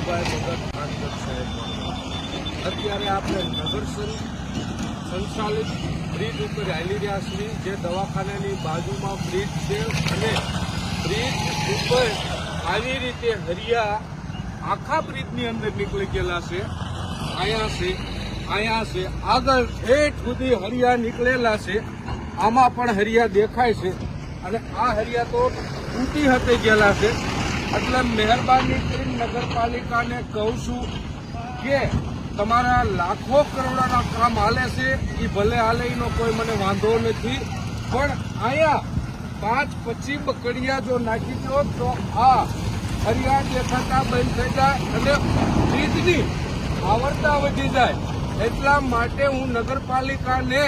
રાજુભાઈ ભગત ખાનગર સાહેબ અત્યારે આપણે નગર સંચાલિત બ્રિજ ઉપર હાલી રહ્યા છીએ, જે દવાખાનાની બાજુમાં બ્રિજ છે અને બ્રિજ ઉપર આવી રીતે હરિયા આખા બ્રિજની અંદર નીકળી ગયેલા છે. અહીંયા છે આગળ ઠેઠ સુધી હરિયા નીકળેલા છે. આમાં પણ હરિયા દેખાય છે અને આ હરિયા તો તૂટી હટી ગયેલા છે. એટલે મહેરબાની કરીને નગરપાલિકાને કહું છું કે તમારા લાખો કરોડોના કામ હાલે છે, એ ભલે હાલે એનો કોઈ મને વાંધો નથી, પણ અહીંયા 5-25 બકડિયા જો નાખી દો તો આ હરિયા દેખાતા બંધ થઈ જાય અને બ્રિજની આવરતા વધી જાય. એટલા માટે હું નગરપાલિકાને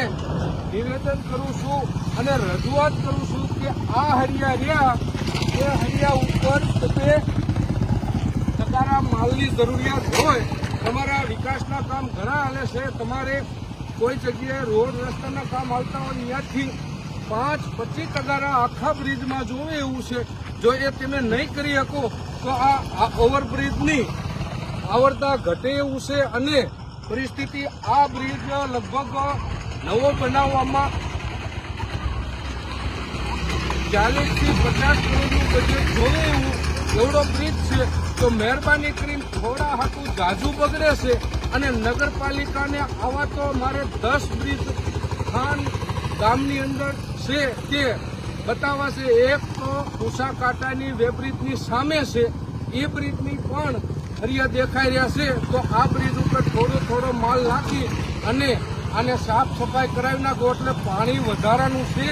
નિવેદન કરું છું અને રજૂઆત કરું છું કે આ હરિયા રહ્યા એ હરિયા ઉપર તમે તમારા માલની જરૂરિયાત હોય, તમારા વિકાસના કામ ઘણા હાલે છે, તમારે કોઈ જગ્યાએ રોડ રસ્તાના કામ હાલતા હોય ત્યાંથી 5-25 તગારા આખા બ્રિજમાં જોવે એવું છે. જો એ તમે નહીં કરી શકો તો આ ઓવરબ્રિજની આવરતા ઘટે એવું છે અને પરિસ્થિતિ આ બ્રિજ લગભગ નવો બનાવવામાં 40 થી 50 કરોડનું બજેટ જોવે એવું એવડો બ્રિજ છે. તો મહેરબાની કરીને થોડા હાથું જાજુ બગડે છે અને નગરપાલિકાને આવા તો મારે 10 બ્રિજ ખાન ગામની અંદર છે તે બતાવવા છે. એક તો ઉષા કાંટાની વેબ્રિજની સામે છે, એ બ્રિજની પણ હરિયા દેખાઈ રહ્યા છે. તો આ બ્રિજ ઉપર થોડો માલ નાખી અને આને સાફ સફાઈ કરાવી નાખો એટલે પાણી વધારાનું છે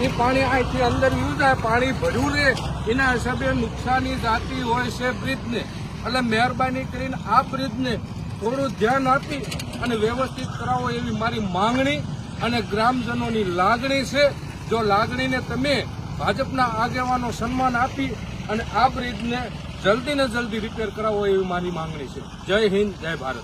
એ પાણી અહીંથી અંદર યુઝ થાય, પાણી ભર્યું રહે, એના હિસાબે નુકસાની જાતી હોય છે બ્રિજને. એટલે મહેરબાની કરીને આ બ્રિજને થોડું ધ્યાન આપી અને વ્યવસ્થિત કરાવો એવી મારી માંગણી અને ગ્રામજનોની લાગણી છે. જો લાગણીને તમે ભાજપના આગેવાનો સન્માન આપી અને આ બ્રિજને જલ્દી ને જલ્દી રિપેર કરાવો એવી મારી માંગણી છે. જય હિન્દ, જય ભારત.